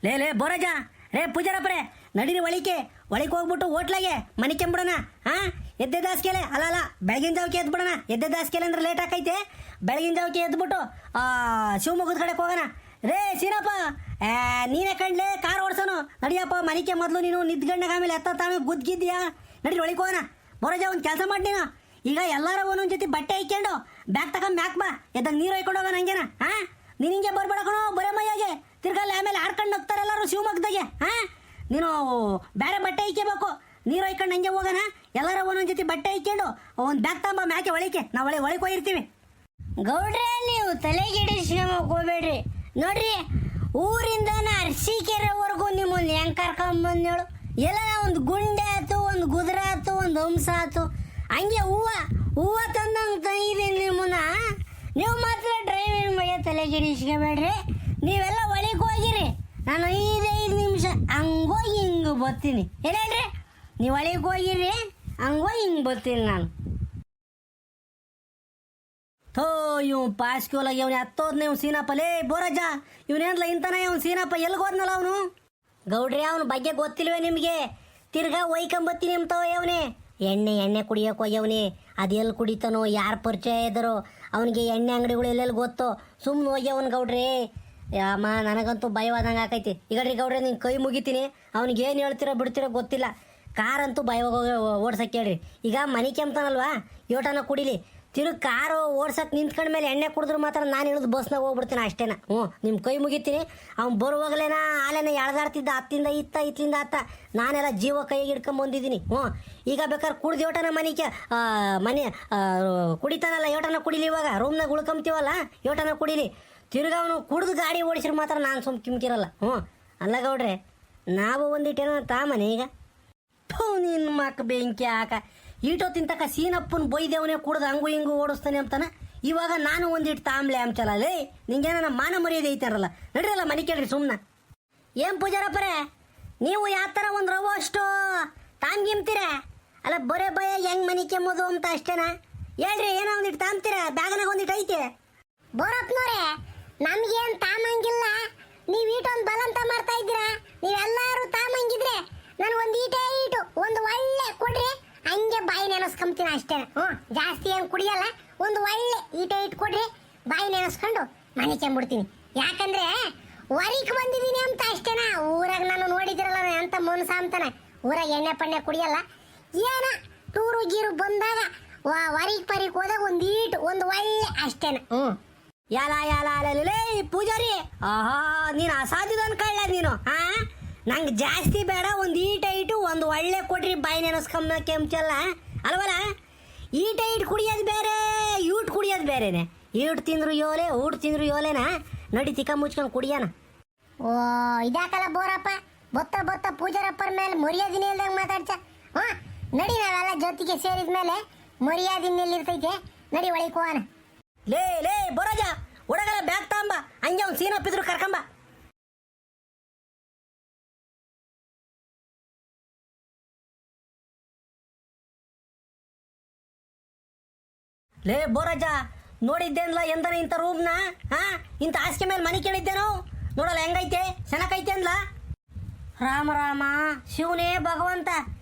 ಲೇ ಬೋರಜ ರೇ ಪೂಜಾರಪ್ಪರೇ ನಡೀರಿ ಒಳಿಕೆ ಹೋಗ್ಬಿಟ್ಟು ಹೋಟ್ಲಾಗೆ ಮನೆ ಕೆಂಬಿಡೋಣ. ಹಾಂ ಎದ್ದೆ ಹಾಸ್ಕೆಲೆ ಅಲ್ಲ ಬೆಳಗಿನ ಜಾವಕ್ಕೆ ಎದ್ಬಿಡೋಣ. ಎದ್ದೆ ಹಾಸ್ಕೆಲೆ ಅಂದ್ರೆ ಲೇಟ್ ಆಕೈತೆ. ಬೆಳಗಿನ ಜಾವಕ್ಕೆ ಎದ್ಬಿಟ್ಟು ಶಿವಮೊಗ್ಗದ ಕಡೆಗೆ ಹೋಗೋಣ. ರೇ ಸೀನಪ್ಪ ನೀನೇ ಕಂಡ್ಲೆ ಕಾರ್ ಓಡಿಸೋನು ನಡಿಯಪ್ಪ. ಮನಿಕೆ ಮೊದಲು ನೀನು ನಿದ್ಗಂಡಾಗ ಆಮೇಲೆ ತಾನು ಗುದ್ದಿದ್ಯಾ. ನಡೀರಿ ಒಳಗೆ ಹೋಗೋಣ. ಬೋರಜ ಒಂದು ಕೆಲಸ ಮಾಡಿ ನೀನು ಈಗ ಎಲ್ಲಾರ ಒಂದೊಂದು ಜೊತೆ ಬಟ್ಟೆ ಹಾಕ್ಕೊಂಡು ಬ್ಯಾಗ್ ತಗೊಂಡು ಮ್ಯಾಕ್ ಬಾ. ಎದ್ದಾಗ ನೀರು ಹೊಯ್ಕೊಂಡು ಹೋಗೋಣ ಹಂಗೇನ. ಹಾಂ ನೀನು ಹಿಂಗೆ ಬರ್ಬೇಡ ಕಣೋ ಬರೇ ಮೈಯಾಗೆ ತಿರ್ಗಲ್ಲಿ ಆಮೇಲೆ ಆಡ್ಕೊಂಡು ಹೋಗ್ತಾರೆ ಎಲ್ಲರೂ ಶಿವಮೊಗ್ಗದಾಗೆ. ಹಾಂ ನೀನು ಬೇರೆ ಬಟ್ಟೆ ಹಾಕ್ಯಬೇಕು. ನೀರು ಹೊಯ್ಕೊಂಡು ಹಂಗೆ ಹೋಗೋಣ. ಎಲ್ಲಾರ ಒಂದೊಂದು ಜೊತೆ ಬಟ್ಟೆ ಹಾಕ್ಕೊಂಡು ಒಂದು ಬ್ಯಾಗ್ ತಗೊಂಬ ಮ್ಯಾಕೆ ಒಳಗೆ. ನಾವು ಒಳಗೆ ಹೋಗಿರ್ತೀವಿ. ಗೌಡ್ರೆ ನೀವು ತಲೆಗಿಡಿಸ್ಕೊಂಬಕ್ ಹೋಗ್ಬೇಡ್ರಿ. ನೋಡ್ರಿ ಊರಿಂದ ಅರಸೀಕೆರೆವರೆಗೂ ನಿಮ್ಮನ್ನು ಹೆಂಗೆ ಕರ್ಕೊಂಬಂದು ಹೇಳು. ಎಲ್ಲ ಒಂದು ಗುಂಡೆ ಆಯ್ತು, ಒಂದು ಗುದ್ರ ಆಯ್ತು, ಒಂದು ಹಂಸ ಆಯ್ತು, ಹಂಗೆ ಹೂವು ತಂದಂಗೆ ತಂದಿದ್ದೀನಿ ನಿಮ್ಮನ್ನ. ನೀವು ಮಾತ್ರ ಡ್ರೈವಿಂಗ್ ಮೈಯ ತಲೆಗಿಡಿಸ್ಕೊಬೇಡ್ರಿ. ನೀವೆಲ್ಲ ಒಳಗೆ ಹೋಗಿರಿ. ನಾನು 5 ನಿಮಿಷ ಹಂಗೋಗಿ ಹಿಂಗೆ ಬರ್ತೀನಿ. ಏನೇಳ್ರಿ ನೀವು ಒಳಗೆ ಹೋಗಿರಿ, ಹಂಗೋಗಿ ಹಿಂಗೆ ಬರ್ತೀನಿ ನಾನು. ಥೋ ಇವ್ ಪಾಸ್ಕೋಲಾಗಿ ಅವನು ಹತ್ತೋದ್ನೆ ಇವ್ನು ಸೀನಪ್ಪ. ಲೇ ಬೋರಜ್ಜ ಇವನೇನ್ಲ ಇಂತಾನೆ ಇವ್ನು ಸೀನಪ್ಪ. ಎಲ್ಲಿಗೆ ಹೋದ್ನಲ್ಲ ಅವನು? ಗೌಡ್ರಿ ಅವನ ಬಗ್ಗೆ ಗೊತ್ತಿಲ್ವೇ ನಿಮಗೆ? ತಿರ್ಗಾ ಒಯ್ಕೊಂಬತ್ತೀನಿ ನಿಮ್ತವ ಅವನೇ. ಎಣ್ಣೆ ಕುಡಿಯೋಕೆ ಹೋಗ್ಯವನಿ. ಅದು ಎಲ್ಲಿ ಕುಡಿತಾನೋ, ಯಾರು ಪರಿಚಯ ಇದ್ದಾರೋ, ಅವನಿಗೆ ಎಣ್ಣೆ ಅಂಗಡಿಗಳು ಎಲ್ಲೆಲ್ಲಿ ಗೊತ್ತೋ. ಸುಮ್ಮನೆ ಹೋಗ್ಯವನ್ ಗೌಡ್ರಿ. ಅಮ್ಮ ನನಗಂತೂ ಭಯವಾದಂಗೆ ಆಕೈತಿ. ಈಗ ರೀ ಗೌಡ್ರಿ ನಿಂಗೆ ಕೈ ಮುಗಿತೀನಿ. ಅವ್ನಿಗೆ ಏನು ಹೇಳ್ತಿರೋ ಬಿಡ್ತಿರೋ ಗೊತ್ತಿಲ್ಲ. ಕಾರಂತೂ ಭಯವಾಗಿ ಓಡ್ಸಕ್ಕೆ ಹೇಳ್ರಿ. ಈಗ ಮನೆ ಕೆಮ್ತಾನಲ್ವಾ ಯೋಟನ ಕುಡಿಲಿ. ತಿರುಗಿ ಕಾರು ಓಡ್ಸಕ್ಕೆ ನಿಂತ್ಕೊಂಡ ಮೇಲೆ ಎಣ್ಣೆ ಕುಡಿದ್ರು ಮಾತ್ರ ನಾನು ಇಳಿದು ಬಸ್ನಾಗ ಹೋಗ್ಬಿಡ್ತೀನಿ ಅಷ್ಟೇನ. ನಿಮ್ಮ ಕೈ ಮುಗಿತೀನಿ. ಅವ್ನು ಬರುವಾಗಲೇನ ಆಲೇನ ಎಳ್ದಾಡ್ತಿದ್ದ ಹತ್ತಿಂದ ಇತ್ತಲಿಂದ ಅತ್ತ. ನಾನೆಲ್ಲ ಜೀವ ಕೈಗೆ ಹಿಡ್ಕೊಂಬಂದಿದ್ದೀನಿ. ಈಗ ಬೇಕಾದ್ರೆ ಕುಡ್ದು ಯೋಟನ ಮನೆ ಕುಡಿತಾನಲ್ಲ ಯೋಟನ ಕುಡಿಲಿ. ಇವಾಗ ರೂಮ್ನಾಗ ಉಳ್ಕೊಂತೀವಲ್ಲ ಯೋಟನ ಕುಡಿಲಿ. ತಿರ್ಗಿ ಅವನು ಕುಡ್ದು ಗಾಡಿ ಓಡಿಸಿದ್ರೆ ಮಾತ್ರ ನಾನು ಸುಮ್ಮ ಕಿಮ್ಕಿರಲ್ಲ. ಅಲ್ಲ ಗೌಡ್ರೆ ನಾವು ಒಂದಿಟ್ಟೇನೋ ತಾಮನೆ ಈಗ ನಿನ್ನ ಮಕ್ಕ ಬೆಂಕಿ ಹಾಕ. ಈಟೊತ್ತಿನ ತಕ್ಕ ಸೀನಪ್ಪನ ಬೈದೇವನೇ ಕುಡ್ದು ಹಂಗು ಹಿಂಗು ಓಡಿಸ್ತಾನೆ ಅಂತಾನೆ. ಇವಾಗ ನಾನು ಒಂದಿಟ್ಟು ತಾಂಬ್ಲೆ ಅಂಚಲ್ಲ. ಲೇ ನಿಂಗೇನ ಮಾನ ಮರ್ಯಾದೆ ಐತಾರಲ್ಲ. ನಡ್ರಲ್ಲ ಮನೆ ಕೇಳ್ರಿ ಸುಮ್ಮನೆ. ಏನು ಪೂಜಾರಪ್ಪರೇ ನೀವು ಯಾವ ಥರ ಒಂದು ರವ ಅಷ್ಟು ತಾಮ್ಗಿಮ್ತೀರ? ಅಲ್ಲ ಬರೇ ಭಯ ಹೆಂಗೆ ಮನೆ ಕೆಮ್ಮೋದು ಅಂತ ಅಷ್ಟೇನಾ? ಹೇಳ್ರಿ ಏನೋ ಒಂದಿಟ್ಟು ತಾಮ್ತೀರ. ಬ್ಯಾಗನಾಗ ಒಂದಿಟ್ಟು ಐತೆ. ಬೋರಪ್ಪನವ್ರೆ ನಮ್ಗೇನು ತಾಮಂಗಿಲ್ಲ. ನೀವು ಈಟೊಂದು ಬಲಂತ ಮಾಡ್ತಾ ಇದ್ದೀರಾ. ನೀವೆಲ್ಲರೂ ತಾಮಂಗಿದ್ರೆ ನನಗೆ ಒಂದು ಈಟು ಒಂದು ಒಳ್ಳೆ ಕೊಡ್ರಿ. ಹಂಗೆ ಬಾಯಿ ನೆನೆಸ್ಕೊಂತೀನಿ ಅಷ್ಟೇ. ಜಾಸ್ತಿ ಏನು ಕುಡಿಯಲ್ಲ. ಒಂದು ಒಳ್ಳೆ ಈಟು ಕೊಡ್ರಿ. ಬಾಯಿ ನೆನೆಸ್ಕೊಂಡು ಮನೆ ಕೆಂಬಿಡ್ತೀನಿ. ಯಾಕಂದ್ರೆ ಹೊರಗೆ ಬಂದಿದ್ದೀನಿ ಅಂತ ಅಷ್ಟೇನಾ. ಊರಾಗ ನಾನು ನೋಡಿದಿರಲ್ಲ ಅಂತ ಮನ್ಸ ಅಂತಾನೆ. ಊರಾಗ ಎಣ್ಣೆ ಪಣ್ಣೆ ಕುಡಿಯಲ್ಲ. ಏನ ಟೂರು ಗೀರು ಬಂದಾಗ ಹೊರಗೆ ಹೋದಾಗ ಒಂದು ಒಳ್ಳೆ ಅಷ್ಟೇನ. ಯಾಲೇ ಪೂಜಾರಿ ನೀನು ಅಸಾಧ್ಯದನ್ ಕಳ್ಳ ನೀನು. ನಂಗೆ ಜಾಸ್ತಿ ಬೇಡ. ಒಂದು ಈಟು ಒಂದು ಒಳ್ಳೆ ಕೊಡ್ರಿ. ಬಾಯಿ ನೆನೆಸ್ಕೊಂಬಕ್ಕೆ ಕೆಂಚಲ್ಲ ಅಲ್ವಲ್ಲ. ಈಟು ಕುಡಿಯೋದು ಬೇರೆ, ಯೂಟ್ ಕುಡಿಯೋದು ಬೇರೆನೆ. ಈಟ್ ತಿಂದ್ರು ಯೋಲೆ, ಊಟ ತಿಂದ್ರು ಯೋಲೆನಾ. ನಡಿ ತಿಕ್ಕ ಮುಚ್ಕೊಂಡು ಕುಡಿಯೋಣ. ಓ ಇದಾಕಲ್ಲ ಬೋರಪ್ಪ. ಬೊತ್ತ ಪೂಜಾರಪ್ಪರ ಮೇಲೆ ಮರ್ಯಾದಿನೇ ಇಲ್ದಂಗೆ ಮಾತಾಡ್ಸ. ನಡಿ ನಾವೆಲ್ಲ ಜೊತೆಗೆ ಸೇರಿದ ಮೇಲೆ ಮರ್ಯಾದಿನೆಲ್ಲಿರ್ತೈತೆ. ನಡಿ ಒಳಗೆ ಹೋಗೋಣ. ಲೇ ಬೋರಾಜ ಒಳಗಲ್ಲ ಬ್ಯಾಗ್ ತಗೊಂಬ. ಹಂಗೆ ಅವ್ನು ಸೀನಪ್ಪಿದ್ರು ಕರ್ಕೊಂಬ. ಲೇ ಬೋರಾಜ ನೋಡಿದ್ದೇನಲ್ಲ ಎಂದನ ಇಂಥ ರೂಮ್ನ. ಇಂಥ ಹಾಸಿಗೆ ಮೇಲೆ ಮನೆ ಕೇಳಿದ್ದೇನೋ ನೋಡಲ್ಲ ಹೆಂಗೈತೆ. ಚೆನ್ನಾಗೈತೆ ಅಂದ್ಲ. ರಾಮ ಶಿವನೇ ಭಗವಂತ.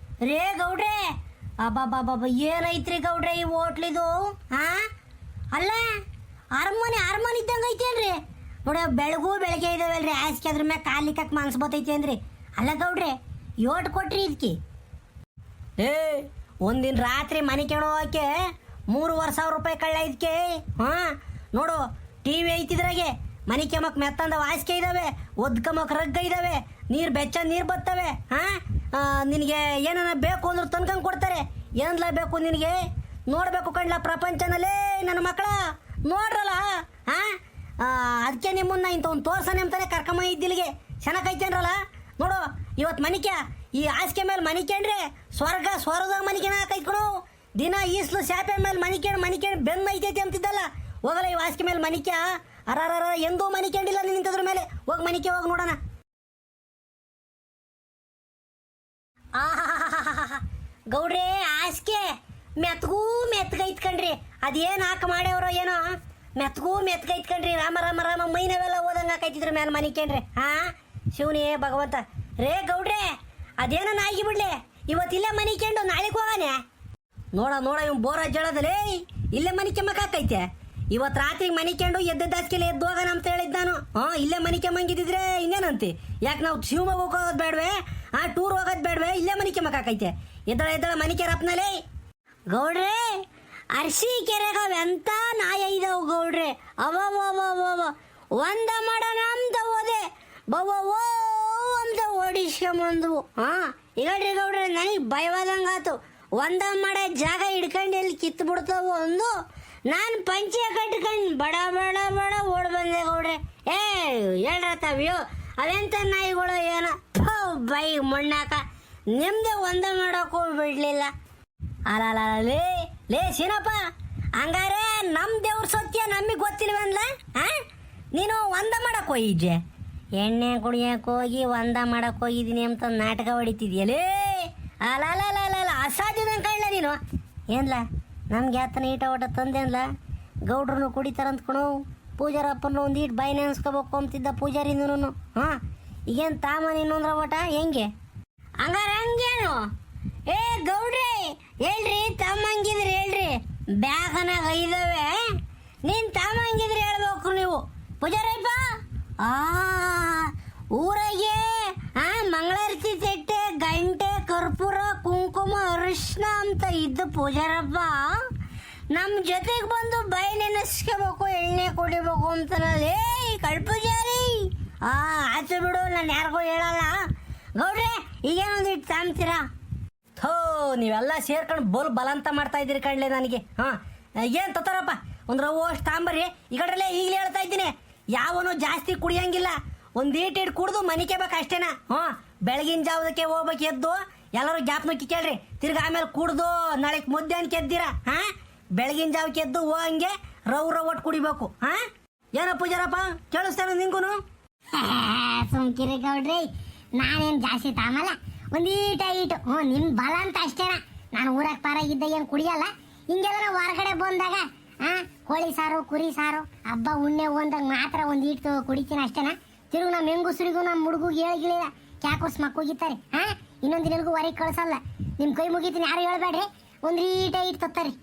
ರೇ ಗೌಡ್ರೆ ಅಬ್ಬಬ್ಬಬ್ಬ ಏನೈತ್ರಿ ಗೌಡ್ರೆ ಈ ಹೋಟ್ಲಿದು. ಅಲ್ಲ ಅರಮನೆ ಇದ್ದಂಗೆ ಐತೇನ್ರಿ. ನೋಡ ಬೆಳಗ್ಗೆ ಇದಾವಲ್ರಿ ಹಾಸಿಗೆ. ಅದ್ರ ಮ್ಯಾಗ ಕಾಲಿಕ್ಕಕ್ಕೆ ಮನ್ಸು ಬತ್ತೈತಿ ಅಂದ್ರಿ. ಅಲ್ಲ ಗೌಡ್ರೆ ಯೋಟ್ ಕೊಟ್ರಿ ಇದಕ್ಕೆ? ಒಂದಿನ ರಾತ್ರಿ ಮನೆ ಕೇಳೋಕೆ 3,500 ರೂಪಾಯಿ ಕಳ್ಳ ಇದಕ್ಕೆ. ನೋಡು TV ಐತಿದ್ರಾಗೆ. ಮನೆ ಕೆಮ್ಮಕ್ಕೆ ಮೆತ್ತಂದ ಹಾಸಿಗೆ ಇದ್ದಾವೆ, ಒದ್ಕಮ್ಮಕ್ಕೆ ರಗ್ಗ ಇದ್ದಾವೆ, ನೀರು ಬರ್ತವೆ. ನಿನಗೆ ಏನಾರ ಬೇಕು ಅಂದ್ರೆ ತನ್ಕಂಗೆ ಕೊಡ್ತಾರೆ. ಏನಲ್ಲ ಬೇಕು ನಿನಗೆ ನೋಡಬೇಕು ಕಣ್ಲ ಪ್ರಪಂಚನಲ್ಲೇ ನನ್ನ ಮಕ್ಕಳ ನೋಡ್ರಲ್ಲ. ಅದಕ್ಕೆ ನಿಮ್ಮನ್ನ ಇಂಥ ಒಂದು ತೋರ್ಸನೆ ಅಂತಾನೆ ಕರ್ಕೊಂಬ ಇದ್ದಿಲ್ಲಿಗೆ. ಚೆನ್ನಾಗೈತೇನ್ರಲ್ಲ. ನೋಡು ಇವತ್ತು ಮನಿಕ್ಯ ಈ ಹಾಸಿಗೆ ಮೇಲೆ ಮನಿಕ್ಯಂಡ್ರೆ ಸ್ವರ್ಗದಾಗ ಮನಿಕೆನ ಕೈತ್ಕೊಳು. ದಿನ ಈಸ್ಲು ಶಾಪೆ ಮೇಲೆ ಮನಿಕ್ಯಂಡು ಬೆನ್ನು ಐತೈತಿ ಅಂತಿದ್ದಲ್ಲ. ಹೋಗಲ್ಲ ಈ ಹಾಸಿಗೆ ಮೇಲೆ ಮನಿಕ್ಯ. ಅರಾರ ಎಂದೂ ಮನಿಕ್ಯಂಡಿಲ್ಲ ನೀನು ಇಂಥದ್ರ ಮೇಲೆ. ಹೋಗಿ ಮನಿಕೆ ಹೋಗಿ ನೋಡೋಣ. ಗೌಡ್ರೆ ಹಾಸಿಗೆ ಮೆತ್ಗೈತ್ಕಂಡ್ರಿ. ಅದೇನು ಹಾಕಿ ಮಾಡ್ಯಾವ್ರೋ ಏನೋ ಮೆತ್ಗೈತ್ಕಂಡ್ರಿ. ರಾಮ ಮೈನವೆಲ್ಲ ಓದಂಗೆ ಹಾಕೈತಿದ್ರ ಮೇಲೆ ಮನಿಕೇನ್ರಿ. ಶಿವನೇ ಭಗವಂತ. ರೇ ಗೌಡ್ರೆ, ಅದೇನ ಆಗಿ ಬಿಡ್ಲಿ, ಇವತ್ತಿಲ್ಲೇ ಮನಿಕೊಂಡು ನಾಳೆಗೆ ಹೋಗಾನೆ. ನೋಡ ಇವ್ ಬೋರ ಜಳದಲೇ ಇಲ್ಲೇ ಮನಿ ಕೆಮ್ಮಕಾಕೈತೆ. ಇವತ್ತು ರಾತ್ರಿ ಮನಿಕೊಂಡು ಎದ್ದದಾಸ್ಕೆಲ್ಲ ಎದ್ದು ಹೋಗೋಣ ಅಂತ ಹೇಳಿದ್ ನಾನು. ಇಲ್ಲೇ ಮನಿ ಕೆಮ್ಮಂಗಿದ್ರೆ ಇನ್ನೇನಂತೆ, ಯಾಕೆ ನಾವು ಶಿವಮೊಗ್ಗಕ್ಕೆ ಹೋಗೋದು ಬೇಡವೆ, ಟೂರ್ ಹೋಗೋದು ಬೇಡವೆ, ಇಲ್ಲೇ ಮನಿ ಕೆಮ್ಮಕಾಕೈತೆ. ಎದ್ದಳ ಮನಿ ಕೆರಪ್ನಲೇ. ಗೌಡ್ರೆ, ಅರ್ಸಿ ಕೆರೆಗವೆ ಅಂತ ನಾಯ ಇದಾವು ಗೌಡ್ರೆ. ಅವವ ಒಂದ ಮಾಡೋಣ ಅಂತ ಹೋದೆ, ಬವ್ವೋ ಅಂತ ಓಡಿಸ್ಕೊಂಬಂದ್ವು. ಹೇಳ್ರಿ ಗೌಡ್ರೆ, ನನಗೆ ಭಯವಾದಂಗಾತು. ಒಂದ ಮಾಡೋ ಜಾಗ ಹಿಡ್ಕೊಂಡು ಎಲ್ಲಿ ಕಿತ್ತು ಬಿಡ್ತಾವು ಒಂದು. ನಾನು ಪಂಚೆ ಕಟ್ಕೊಂಡು ಬಡ ಓಡ್ ಬಂದೆ ಗೌಡ್ರೆ. ಹೇಳ್ರತಾವ್ಯೋ ಅವೆಂತ ನಾಯಿಗಳು ಏನೋ ಬೈ ಮಣ್ಣಾಕ ನಿಮ್ದೆ ಒಂದ ಮಾಡೋಕ್ಕೂ ಬಿಡ್ಲಿಲ್ಲ. ಲೇ ಸೀನಪ್ಪ, ಹಂಗಾರೆ ನಮ್ ದೇವ್ರ ಸತ್ಯ ನಮಗೆ ಗೊತ್ತಿಲ್ವನ್ಲ? ನೀನು ಒಂದ ಮಾಡಕ್ ಹೋಗಿದ್ದೆ, ಎಣ್ಣೆ ಕುಡಿಯಕ್ಕೆ ಹೋಗಿ ಒಂದ ಮಾಡಕ್ಕೆ ಹೋಗಿದ್ದೀನಿ ಅಂತ ನಾಟಕ ಹೊಡಿತಿದ್ಯಲೇ. ಅಲ್ಲ ಅಸಾಧ್ಯದ ಕಳ್ಳ ನೀನು. ಏನ್ಲ ನಮ್ಗೆ ಆತನ ಈಟ ಓಟ ತಂದೇನ್ಲ? ಗೌಡ್ರನ್ನು ಕುಡಿತಾರಂತ ಕಣೋ. ಪೂಜಾರಪ್ಪನ ಒಂದು ಈಟ್ ಬಾಯಿ ನೆನೆಸ್ಕೋಬೇಕು ಅಂತಿದ್ದ ಪೂಜಾರಿಂದನು. ಈಗೇನು ತಾಮನ್ ಇನ್ನೊಂದ್ರ ಓಟ ಹೆಂಗೆ? ಹಂಗಾರೆ ಹಂಗೇನು? ಗೌಡ್ರಿ ಹೇಳ್ರಿ, ತಮ್ಮಂಗಿದ್ರಿ ಹೇಳ್ರಿ. ಬ್ಯಾಗನಾಗ ಇದಾವೆ, ನೀನ್ ತಮ್ಮಂಗಿದ್ರಿ ಹೇಳ್ಬೇಕು ನೀವು. ಪೂಜಾರಪ್ಪ, ಊರಾಗೆ ಮಂಗಳಾರತಿ ತಟ್ಟೆ, ಗಂಟೆ, ಕರ್ಪೂರ, ಕುಂಕುಮ, ಅರಿಶಿನ ಅಂತ ಇದ್ದ ಪೂಜಾರಪ್ಪ ನಮ್ಮ ಜೊತೆಗೆ ಬಂದು ಬೈ ನೆನೆಸ್ಕೋಬೇಕು, ಎಣ್ಣೆ ಕುಡಿಬೇಕು ಅಂತಲೇ ಕಳ್ಪೂಜಾರಿ. ಆಚೆ ಬಿಡು, ನಾನು ಯಾರಿಗೂ ಹೇಳಲ್ಲ. ಗೌಡ್ರೆ, ಈಗೇನೊಂದಿಟ್ಟು ತಾಂಬ್ತೀರಾ? ನೀವೆಲ್ಲ ಸೇರ್ಕೊಂಡು ಬೋಲ್ ಬಲಂತ ಮಾಡ್ತಾ ಇದ್ದೀರಿ ಕಣ್ಲೆ ನನಗೆ. ಏನ್ ತತ್ತಾರಪ್ಪ, ಒಂದು ರವ್ವು ಅಷ್ಟು ತಾಂಬರಿ. ಈ ಕಡೆಲ್ಲೇ ಈಗಲೇ ಹೇಳ್ತಾ ಇದ್ದೀನಿ, ಯಾವನು ಜಾಸ್ತಿ ಕುಡಿಯಂಗಿಲ್ಲ. ಒಂದು ಈಟ್ ಕುಡ್ದು ಮನಿಕೆ ಬೇಕು ಅಷ್ಟೇನಾ. ಬೆಳಗಿನ ಜಾವದಕ್ಕೆ ಹೋಗ್ಬೇಕು ಎದ್ದು ಎಲ್ಲರೂ ಜ್ಞಾಪನಕ್ಕೆ ಕೇಳ್ರಿ. ತಿರ್ಗಿ ಆಮೇಲೆ ಕುಡ್ದು ನಾಳೆಗೆ ಮಧ್ಯಾಹ್ನಕ್ಕೆ ಎದ್ದೀರಾ. ಬೆಳಗಿನ ಜಾವಕ್ಕೆ ಎದ್ದು ಹೋಗಂಗೆ ರವ್ ಒಟ್ಟು ಕುಡಿಬೇಕು. ಏನ ಪೂಜಾರಪ್ಪ, ಕೇಳಿಸ್ತಾನ ನಿಂಗೂನು? ಸುಮ್ಕಿರಿ ಗೌಡ್ರಿ, ನಾನೇನು ಜಾಸ್ತಿ ತಾಮಲ್ಲ, ಒಂದೀಟ ಈಟು. ನಿಮ್ ಬಲ ಅಂತ ಅಷ್ಟೇನ. ನಾನು ಊರಾಗ ಪಾರಾಗಿದ್ದ ಏನು ಕುಡಿಯಲ್ಲ. ಹಿಂಗೆಲ್ಲ ಹೊರಗಡೆ ಬಂದಾಗ ಕೋಳಿ ಸಾರು, ಕುರಿ ಸಾರು, ಹಬ್ಬ ಉಣ್ಣೆ ಬಂದಾಗ ಮಾತ್ರ ಒಂದು ಈಟು ಕುಡಿತೀನಿ ಅಷ್ಟೇನ. ತಿರುಗಿ ನಮ್ಮ ಹೆಂಗುಸ್ರಿಗೂ ನಮ್ಮ ಹುಡುಗಿಗೆ ಹೇಳಿಗಿಲ್ಲ, ಕ್ಯಾಕೋಸ್ ಮಕ್ಕೋಗಿತ್ತಾರೆ. ಇನ್ನೊಂದು ದಿನಗೂ ಹೊರಗೆ ಕಳ್ಸಲ್ಲ. ನಿಮ್ಮ ಕೈ ಮುಗಿತೀನಿ, ಯಾರು ಹೇಳ್ಬೇಡ್ರಿ. ಒಂದು ಈಟ ಈಟ್ ತತ್ತಾರಿ.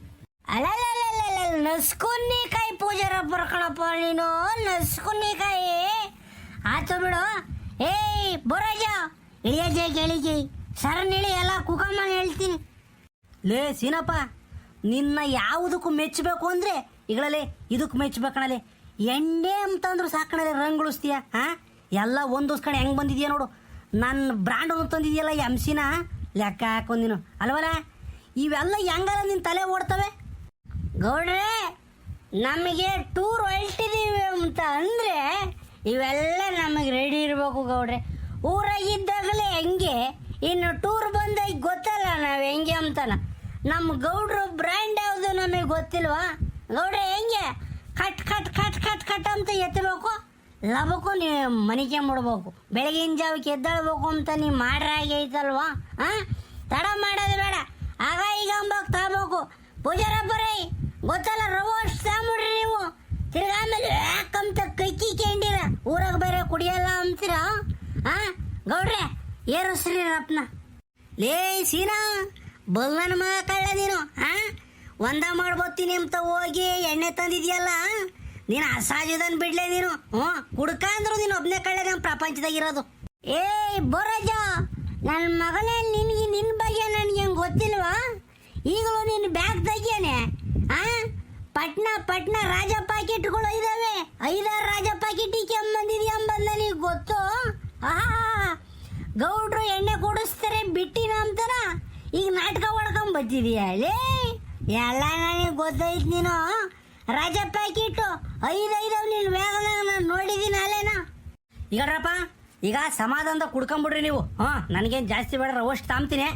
ನಸ್ಕುನ್ನಿಕಾಯಿ ಪೂಜಾರಪ್ಪ ಕಣಪ್ಪ ನೀನು. ನಸ್ಕುನ್ನಿಕಾಯಿ ಆತು ಬಿಡು. ಬೋರಾಜ ಇಳಿಯಜೆ ಗೆಳಿಗೆ ಸರಣಿಳಿ ಎಲ್ಲ ಕುಕಮ್ಮನ ಹೇಳ್ತೀನಿ. ಲೇ ಸೀನಪ್ಪ, ನಿನ್ನ ಯಾವುದಕ್ಕೂ ಮೆಚ್ಚಬೇಕು ಅಂದ್ರೆ ಈಗಳಲ್ಲೇ ಇದಕ್ಕೆ ಮೆಚ್ಚಬೇಕಣಲೆ. ಎಣ್ಣೆ ಅಂತಂದ್ರು ಸಾಕಣಲೆ ರಂಗುಳಿಸ್ತೀಯ. ಎಲ್ಲ ಒಂದೊಸ್ಕಡೆ ಹೆಂಗೆ ಬಂದಿದ್ಯಾ ನೋಡು. ನನ್ನ ಬ್ರ್ಯಾಂಡ್ ತಂದಿದ್ಯಲ್ಲ ಎಂಸಿನ ಲೆಕ್ಕ ಹಾಕೊಂದಿನು ಅಲ್ವಲ್ಲ. ಇವೆಲ್ಲ ಹೆಂಗಲ್ಲ ನಿನ್ನ ತಲೆ ಓಡ್ತವೆ. ಗೌಡ್ರೆ, ನಮಗೆ ಟೂರ್ ಹೊರಟಿದೀವಿ ಅಂತ ಅಂದ್ರೆ ಇವೆಲ್ಲ ನಮಗೆ ರೆಡಿ ಇರಬೇಕು ಗೌಡ್ರೆ. ಊರಾಗಿದ್ದಾಗಲೇ ಹೆಂಗೆ, ಇನ್ನು ಟೂರ್ ಬಂದಾಗ ಗೊತ್ತಲ್ಲ ನಾವು ಹೆಂಗೆ ಅಂತಾನ. ನಮ್ಮ ಗೌಡ್ರು ಬ್ರ್ಯಾಂಡ್ ಯಾವುದು ನಮಗೆ ಗೊತ್ತಿಲ್ವಾ ಗೌಡ್ರೆ? ಹೆಂಗೆ cut cut cut cut cut ಅಂತ ಎತ್ತಬೇಕು, ಲಬಕು ನೀವು ಮನಿಕೆ ಮಾಡ್ಬೇಕು. ಬೆಳಗಿನ ಜಾವಕ್ಕೆ ಎದ್ದಾಳ್ಬೇಕು ಅಂತ ನೀವು ಮಾಡ್ರಾಗೆ ಐತಲ್ವಾ? ತಡ ಮಾಡೋದು ಬೇಡ, ಆಗ ಈಗ ಅಂಬಾಗ ತಗೋಬೇಕು. ಪೂಜಾರಪ್ಪರೇ ಗೊತ್ತಲ್ಲ, ರವೆ ಅಷ್ಟು ತಗೊಂಬಿಡ್ರಿ ನೀವು. ತಿರ್ಗಿ ಆಮೇಲೆ ಯಾಕಂತ ಕೈಕಿ ಕೇಂಡಿರ ಊರಾಗ ಬೇರೆ ಕುಡಿಯಲ್ಲ ಅಂತೀರ. ಗೌಡ್ರೆ ಏರಿಸ್ರಿ ರಪ್ನ. ಲೇ ಸೀನಾ, ಬಲ್ಲನ ಮಗ ಕಳ್ಳ ನೀನು. ಒಂದ ಮಾಡ್ಬೋತೀನಿ ಅಂತ ಹೋಗಿ ಎಣ್ಣೆ ತಂದಿದ್ಯಲ್ಲ, ನೀನು ಅಸಾಧ್ಯದನ್ ಬಿಡ್ಲೆ ನೀನು. ಕುಡ್ಕ ಅಂದ್ರು ನೀನು ಒಬ್ನೇ ಕಳ್ಳ ನಮ್ಮ ಪ್ರಪಂಚದಾಗಿರೋದು. ಬೋರಾಜ, ನನ್ನ ಮಗನೇ, ನಿನ್ನ ಬಗ್ಗೆ ನನಗೆ ಗೊತ್ತಿಲ್ವಾ? ಈಗಲೂ ನಿನ್ನ ಬ್ಯಾಗ್ ತೆಗಿಯನೆ. ಪಟ್ನ ರಾಜ ಪ್ಯಾಕೆಟ್ಗಳು ಇದಾವೆ. 5-6 ರಾಜ ಪ್ಯಾಕೆಟ್ ಕೆಮ್ಮಂದಿದ್ಯಾ ಅಂಬಂದ ನನಗೆ ಗೊತ್ತು. ಗೌಡ್ರು ಎಣ್ಣೆ ಕುಡಿಸ್ತಾರೆ ಬಿಟ್ಟಿನ ಅಂತಾರ, ಈಗ ನಾಟಕ ಹೊಡ್ಕೊಂಬತ್ತಿದೀಯ ಲೇ. ಎಲ್ಲ ನನಗೆ ಗೊತ್ತೈತ್. ನೀನು ರಾಜ ಪ್ಯಾಕೆಟು 5 ನಿನ್ನ ಬ್ಯಾಗ್ನಾಗ ನಾನು ನೋಡಿದ್ದೀನಿ ಅಲ್ಲೇನಾ. ಈಗಡ್ರಪ್ಪ, ಈಗ ಸಮಾಧಾನದ ಕುಡ್ಕೊಂಬಿಡ್ರಿ ನೀವು. ನನಗೇನು ಜಾಸ್ತಿ ಬೇಡ, ರವಷ್ಟು ತಾಂಬ್ತೀನಿ.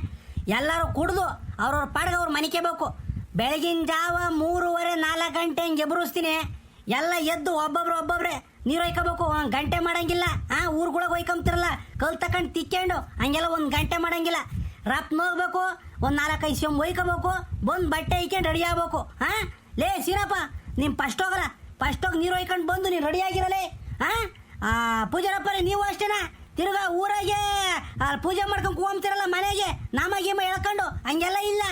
ಎಲ್ಲರೂ ಕುಡ್ದು ಅವ್ರವ್ರ ಪಾಡ್ಗೆ ಅವ್ರು ಮನಿಕೇಬೇಕು. ಬೆಳಗಿನ ಜಾವ 3:30-4 ಗಂಟೆ ಹಿಂಗೆ ಎಬ್ರಿಸ್ತೀನಿ. ಎಲ್ಲ ಎದ್ದು ಒಬ್ಬೊಬ್ರೆ ನೀರು ಒಯ್ಕೋಬೇಕು. ಗಂಟೆ ಮಾಡಂಗಿಲ್ಲ. ಊರುಗಳಿಗೆ ಒಯ್ಕೊಂತಿರಲ್ಲ, ಕಲ್ ತಕೊಂಡು ತಿಕ್ಕೊಂಡು ಹಂಗೆಲ್ಲ 1 ಗಂಟೆ ಮಾಡಂಗಿಲ್ಲ. ರಪ್ನ ಹೋಗ್ಬೇಕು, 4-5 ಸೆಮ್ ಒಯ್ಕೋಬೇಕು, ಬಂದು ಬಟ್ಟೆ ಇಕ್ಕೊಂಡು ರೆಡಿ ಆಗ್ಬೇಕು. ಲೇ ಸೀನಪ್ಪ, ನೀನು ಫಸ್ಟ್ ಹೋಗಲ್ಲ, ಫಸ್ಟ್ ಹೋಗಿ ನೀರು ಒಯ್ಕೊಂಡು ಬಂದು ನೀನು ರೆಡಿ ಆಗಿರಲೇ. ಪೂಜಾರಪ್ಪರೇ ನೀವು ಅಷ್ಟೇನಾ? ತಿರ್ಗಾ ಊರಾಗೆ ಪೂಜೆ ಮಾಡ್ಕೊಂಡು ಕೂಗ್ತಿರಲ್ಲ ಮನೆಗೆ ನಮಗೇಮ ಹೇಳ್ಕೊಂಡು ಹಂಗೆಲ್ಲ ಇಲ್ಲ.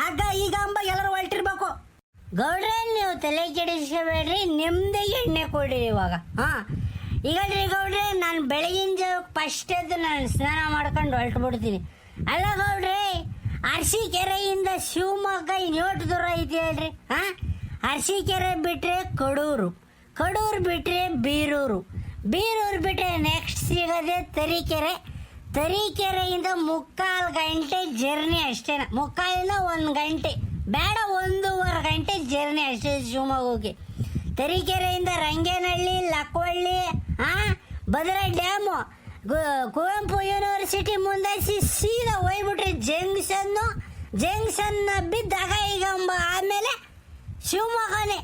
ಆಗ ಈಗ ಅಂಬ ಎಲ್ಲರೂ ಹೊರಟಿರ್ಬೇಕು. ಗೌಡ್ರೆ ನೀವು ತಲೆ ಕೆಡಿಸ್ಕೋಬೇಡ್ರಿ, ನಿಮ್ದೇ ಎಣ್ಣೆ ಕೊಡಿ ಇವಾಗ. ಈಗ ಗೌಡ್ರೆ ನಾನು ಬೆಳಗಿನ ಜಾವ ಫಸ್ಟ್ ಎದ್ದು ನಾನು ಸ್ನಾನ ಮಾಡ್ಕೊಂಡು ಹೊರಟ್ಬಿಡ್ತೀನಿ. ಅಲ್ಲ ಗೌಡ್ರೆ, ಅರಸೀಕೆರೆಯಿಂದ ಶಿವಮೊಗ್ಗ ಇನ್ನೋಟು ದೂರ ಐತಿ ಹೇಳ್ರಿ. ಅರಸೀಕೆರೆ ಬಿಟ್ರೆ ಕಡೂರು, ಕಡೂರು ಬಿಟ್ರೆ ಬೀರೂರು, ಬೀರೂರು ಬಿಟ್ರೆ ನೆಕ್ಸ್ಟ್ ಸಿಗೋದೆ ತರೀಕೆರೆ, ತರೀಕೆರೆಯಿಂದ 3/4 ಗಂಟೆ ಜರ್ನಿ ಅಷ್ಟೇನ. 3/4 1 ಗಂಟೆ ಬೇಡ, 1.5 ಗಂಟೆ ಜರ್ನಿ ಅಷ್ಟೇ ಶಿವಮೊಗ್ಗಕ್ಕೆ. ತರೀಕೆರೆಯಿಂದ ರಂಗೇನಹಳ್ಳಿ, ಲಕ್ಕವಳ್ಳಿ, ಭದ್ರಾ ಡ್ಯಾಮು, ಕುವೆಂಪು ಯೂನಿವರ್ಸಿಟಿ ಮುಂದೆ ಸೀದಾ ಹೋಗ್ಬಿಟ್ರೆ ಜಂಕ್ಷನ್ ಬಿದ್ದಾಗ ಈಗ ಆಮೇಲೆ ಶಿವಮೊಗ್ಗನೇ.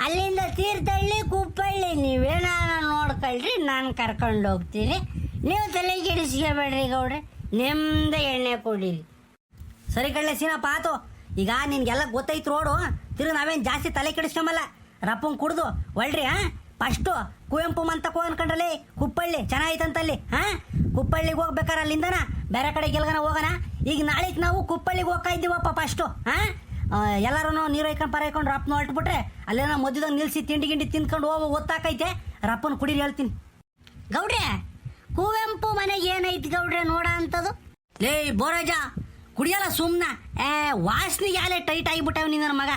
ಅಲ್ಲಿಂದ ತೀರ್ಥಹಳ್ಳಿ, ಕುಪ್ಪಳ್ಳಿ ನೀವೇನ ನೋಡ್ಕೊಳ್ರಿ, ನಾನು ಕರ್ಕೊಂಡು ಹೋಗ್ತೀನಿ. ನೀವು ತಲೆ ಕೆಡಿಸ್ಕೋಬೇಡ್ರಿ ಗೌಡ್ರೆ, ನಿಮ್ದು ಎಣ್ಣೆ ಕೊಡಿರಿ. ಸರಿ ಕಳ್ಳೆ ಸೀನಪ್ಪ ಆತು. ಈಗ ನಿನ್ಗೆಲ್ಲ ಗೊತ್ತೈತ್ ರೋಡು, ತಿರುಗಿ ನಾವೇನು ಜಾಸ್ತಿ ತಲೆ ಕೆಡಿಸ್ಕೊಂಬಲ್ಲ. ರಪ್ಪಂಗೆ ಕುಡ್ದು ಒಳ್ರಿ. ಫಸ್ಟು ಕುವೆಂಪು ಮಂತಕ್ಕೆ ಅನ್ಕೊಂಡ್ರಲ್ಲಿ ಕುಪ್ಪಳ್ಳಿ ಚೆನ್ನಾಗೈತಂತಲ್ಲಿ. ಕುಪ್ಪಳ್ಳಿಗೆ ಹೋಗ್ಬೇಕಾರೆ ಅಲ್ಲಿಂದನ ಬೇರೆ ಕಡೆ ಗೆಲ್ಗನ ಹೋಗೋಣ. ಈಗ ನಾಳೆಗೆ ನಾವು ಕುಪ್ಪಳ್ಳಿಗೆ ಹೋಗ್ತಾ ಇದ್ದೀವಪ್ಪ ಫಸ್ಟು. ಎಲ್ಲರೂ ನೀರು ಹೊಯ್ಕೊಂಡು ಪರ ರಪ್ಪನ ಹೊರಟ್ಬಿಟ್ರೆ ಅಲ್ಲೇನೋ ಮಧ್ಯದಾಗ ನಿಲ್ಸಿ ತಿಂಡಿ ಗಿಂಡಿ ತಿನ್ಕೊಂಡು ಓದ್ತಾಕೈತೆ. ರಪ್ಪನ ಕುಡೀರಿ ಹೇಳ್ತೀನಿ. ಗೌಡ್ರೆ, ಕುವೆಂಪು ಮನೆಗೆ ಏನೈತಿ ಗೌಡ್ರೆ ನೋಡ ಅಂತದು? ಲೇ ಬೋರಾಜ, ಕುಡಿಯಲ್ಲ ಸುಮ್ನ. ವಾಸನಿಗೆ ಯಾಲೇ ಟೈಟ್ ಆಗಿಬಿಟ್ಟವ ನೀ ನನ್ನ ಮಗ.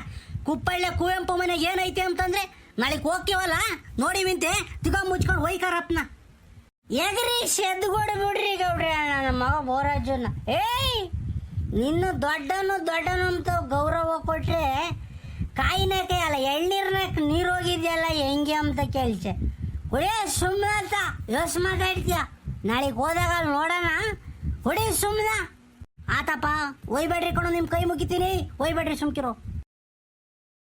ಕುಪ್ಪಳ್ಳಿ ಕುವೆಂಪು ಮನೆಗೆ ಏನೈತೆ ಅಂತಂದ್ರೆ ನಾಳೆಗೆ ಹೋಗ್ತೀವಲ್ಲ ನೋಡಿವಿಂತೆ ತಿಗ ಮುಚ್ಕೊಂಡು ಹೋಯ್ಕಾರಪ್ಪನ. ಎಗ್ರಿ ಶೆದ್ದುಗೊಡು ಬಿಡ್ರಿ ಗೌಡ್ರೆ ನನ್ನ ಮಗ ಬೋರಾಜನ್ನ. ನಿನ್ನ ದೊಡ್ಡನು ಅಂತ ಗೌರವ ಕೊಟ್ರೆ ಕಾಯಿನ ಅಲ್ಲ ಎಳ್ನೀರ್ನ ನೀರು ಹೋಗಿದ್ಯಲ್ಲ ಹೆಂಗೆ ಅಂತ ಕೇಳ್ಸೆ. ಕುಡಿಯ ಸುಮ್ಮನೆ ಅಂತ ಯೋಸ್ ಮಾತಾಡ್ತೀಯ. ನಾಳೆಗೆ ಹೋದಾಗ ನೋಡೋಣ. ಕುಡಿ ಸುಮ್ಮನೆ. ಆತಪ್ಪ ಒಯ್ಬೇಡ್ರಿ ಕಣೋ, ನಿಮ್ಮ ಕೈ ಮುಗಿತೀನಿ. ಒಯ್ಬೇಡ್ರಿ ಸುಮ್ಕಿರೋ.